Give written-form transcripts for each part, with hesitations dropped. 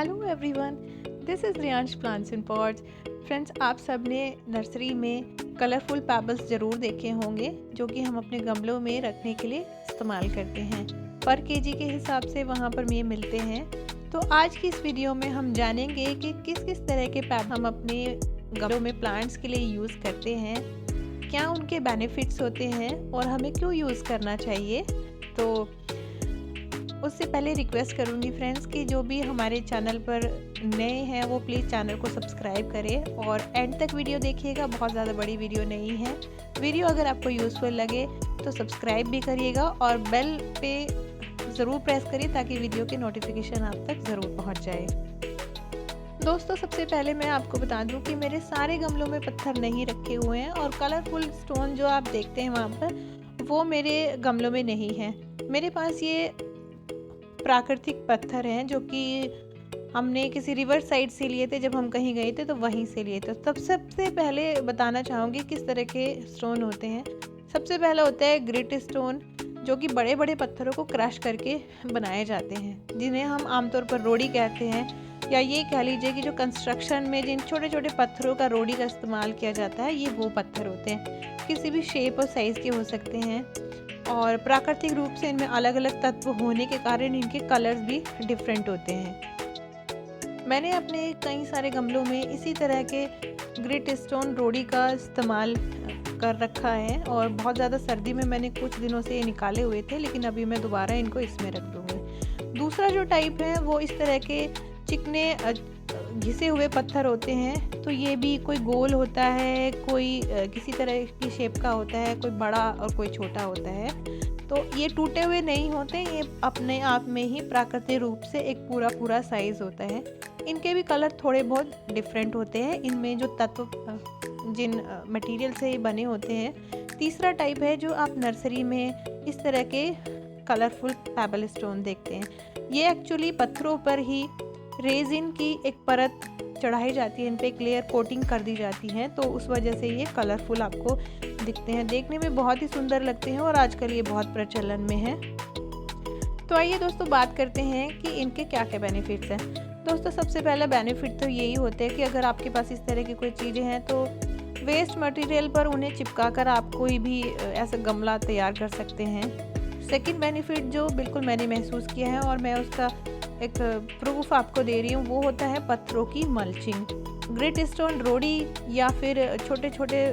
Hello everyone, this is Riyansh plants in pots. Friends, आप सब ने नर्सरी में कलरफुल पेबल्स ज़रूर देखे होंगे जो कि हम अपने गमलों में रखने के लिए इस्तेमाल करते हैं। पर केजी के हिसाब से वहाँ पर ये मिलते हैं। तो आज की इस वीडियो में हम जानेंगे कि किस किस तरह के पेब हम अपने गमलों में प्लांट्स के लिए यूज़ करते हैं, क्या उनके बेनिफिट्स होते हैं और हमें क्यों यूज़ करना चाहिए। तो उससे पहले रिक्वेस्ट करूँगी फ्रेंड्स कि जो भी हमारे चैनल पर नए हैं वो प्लीज़ चैनल को सब्सक्राइब करें और एंड तक वीडियो देखिएगा। बहुत ज़्यादा बड़ी वीडियो नहीं है। वीडियो अगर आपको यूज़फुल लगे तो सब्सक्राइब भी करिएगा और बेल पे ज़रूर प्रेस करिए ताकि वीडियो के नोटिफिकेशन आप तक ज़रूर पहुँच जाए। दोस्तों, सबसे पहले मैं आपको बता दूं कि मेरे सारे गमलों में पत्थर नहीं रखे हुए हैं और कलरफुल स्टोन जो आप देखते हैं वहाँ पर वो मेरे गमलों में नहीं है। मेरे पास ये प्राकृतिक पत्थर हैं जो कि हमने किसी रिवर साइड से लिए थे। जब हम कहीं गए थे तो वहीं से लिए थे। तब सबसे पहले बताना चाहूँगी किस तरह के स्टोन होते हैं। सबसे पहला होता है ग्रिट स्टोन, जो कि बड़े बड़े पत्थरों को क्रश करके बनाए जाते हैं, जिन्हें हम आमतौर पर रोड़ी कहते हैं, या ये कह लीजिए कि जो कंस्ट्रक्शन में जिन छोटे छोटे पत्थरों का रोड़ी का इस्तेमाल किया जाता है, ये वो पत्थर होते हैं। किसी भी शेप और साइज़ के हो सकते हैं और प्राकृतिक रूप से इनमें अलग अलग तत्व होने के कारण इनके कलर्स भी डिफरेंट होते हैं। मैंने अपने कई सारे गमलों में इसी तरह के ग्रिट स्टोन रोड़ी का इस्तेमाल कर रखा है और बहुत ज़्यादा सर्दी में मैंने कुछ दिनों से ये निकाले हुए थे, लेकिन अभी मैं दोबारा इनको इसमें रख दूँगी। दूसरा जो टाइप है वो इस तरह के चिकने घिसे हुए पत्थर होते हैं। तो ये भी कोई गोल होता है, कोई किसी तरह की शेप का होता है, कोई बड़ा और कोई छोटा होता है। तो ये टूटे हुए नहीं होते, ये अपने आप में ही प्राकृतिक रूप से एक पूरा पूरा साइज़ होता है। इनके भी कलर थोड़े बहुत डिफरेंट होते हैं, इनमें जो तत्व जिन मटेरियल से बने होते हैं। तीसरा टाइप है जो आप नर्सरी में इस तरह के कलरफुल पेबल स्टोन देखते हैं। ये एक्चुअली पत्थरों पर ही रेजिन की एक परत चढ़ाई जाती है, इन पे एक लेयर कोटिंग कर दी जाती है, तो उस वजह से ये कलरफुल आपको दिखते हैं। देखने में बहुत ही सुंदर लगते हैं और आजकल ये बहुत प्रचलन में है। तो आइए दोस्तों बात करते हैं कि इनके क्या क्या बेनिफिट्स हैं। दोस्तों, सबसे पहला बेनिफिट तो यही होता है कि अगर आपके पास इस तरह की कोई चीज़ें हैं तो वेस्ट मटेरियल पर उन्हें चिपका कर आप कोई भी ऐसा गमला तैयार कर सकते हैं। सेकेंड बेनिफिट जो बिल्कुल मैंने महसूस किया है और मैं उसका एक प्रूफ आपको दे रही हूँ, वो होता है पत्थरों की मल्चिंग। ग्रिट स्टोन रोड़ी या फिर छोटे छोटे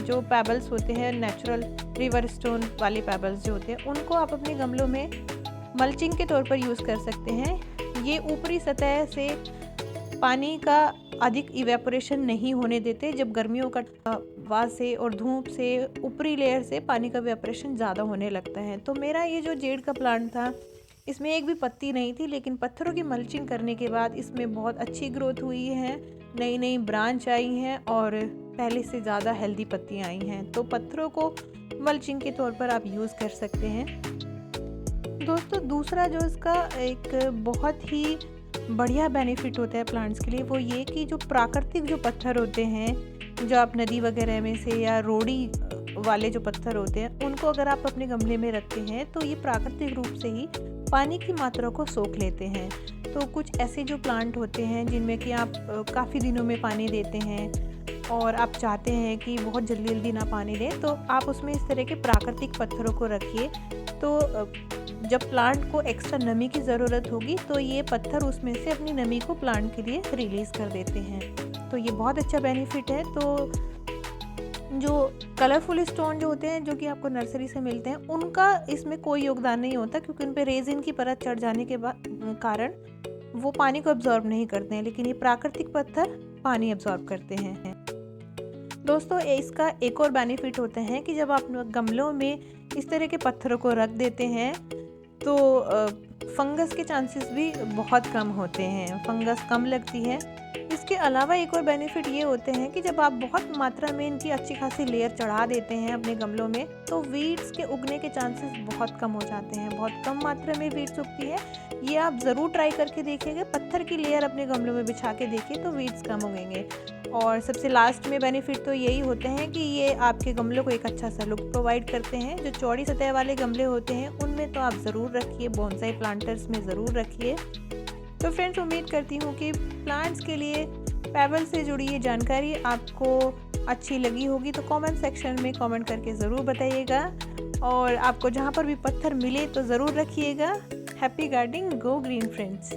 जो पेबल्स होते हैं, नेचुरल रिवर स्टोन वाले पेबल्स जो होते हैं, उनको आप अपने गमलों में मल्चिंग के तौर पर यूज़ कर सकते हैं। ये ऊपरी सतह से पानी का अधिक इवेपोरेशन नहीं होने देते। जब गर्मियों का हवा से और धूप से ऊपरी लेयर से पानी का इवेपोरेशन ज़्यादा होने लगता है। तो मेरा ये जो जेड का प्लांट था, इसमें एक भी पत्ती नहीं थी, लेकिन पत्थरों की मल्चिंग करने के बाद इसमें बहुत अच्छी ग्रोथ हुई है, नई नई ब्रांच आई हैं और पहले से ज़्यादा हेल्दी पत्तियाँ आई हैं। तो पत्थरों को मल्चिंग के तौर पर आप यूज़ कर सकते हैं। दोस्तों, दूसरा जो इसका एक बहुत ही बढ़िया बेनिफिट होता है प्लांट्स के लिए, वो ये कि जो प्राकृतिक जो पत्थर होते हैं, जो आप नदी वगैरह में से या रोड़ी वाले जो पत्थर होते हैं, उनको अगर आप अपने गमले में रखते हैं तो ये प्राकृतिक रूप से ही पानी की मात्रा को सोख लेते हैं। तो कुछ ऐसे जो प्लांट होते हैं जिनमें कि आप काफ़ी दिनों में पानी देते हैं और आप चाहते हैं कि बहुत जल्दी जल्दी ना पानी दें, तो आप उसमें इस तरह के प्राकृतिक पत्थरों को रखिए। तो जब प्लांट को एक्स्ट्रा नमी की ज़रूरत होगी तो ये पत्थर उसमें से अपनी नमी को प्लांट के लिए रिलीज़ कर देते हैं। तो ये बहुत अच्छा बेनिफिट है। तो जो कलरफुल स्टोन जो होते हैं, जो कि आपको नर्सरी से मिलते हैं, उनका इसमें कोई योगदान नहीं होता, क्योंकि उन पे रेजिन की परत चढ़ जाने के कारण वो पानी को एब्जॉर्ब नहीं करते हैं, लेकिन ये प्राकृतिक पत्थर पानी एब्जॉर्ब करते हैं। दोस्तों, इसका एक और बेनिफिट होता है कि जब आप गमलों में इस तरह के पत्थरों को रख देते हैं तो फंगस के चांसेस भी बहुत कम होते हैं, फंगस कम लगती है। इसके अलावा एक और बेनिफिट ये होते हैं कि जब आप बहुत मात्रा में इनकी अच्छी खासी लेयर चढ़ा देते हैं अपने गमलों में, तो वीड्स के उगने के चांसेस बहुत कम हो जाते हैं। बहुत कम मात्रा में वीड्स उगती है। ये आप ज़रूर ट्राई करके देखिएगा। पत्थर की लेयर अपने गमलों में बिछा के देखिए तो वीड्स कम उगेंगे। और सबसे लास्ट में बेनिफिट तो यही होते हैं कि ये आपके गमलों को एक अच्छा सा लुक प्रोवाइड करते हैं। जो चौड़ी सतह वाले गमले होते हैं उनमें तो आप ज़रूर रखिए, बोनसाई प्लांटर्स में ज़रूर रखिए। तो फ्रेंड्स उम्मीद करती हूँ कि प्लांट्स के लिए पेबल से जुड़ी ये जानकारी आपको अच्छी लगी होगी, तो कमेंट सेक्शन में कमेंट करके ज़रूर बताइएगा और आपको जहाँ पर भी पत्थर मिले तो ज़रूर रखिएगा। Happy gardening, go green friends.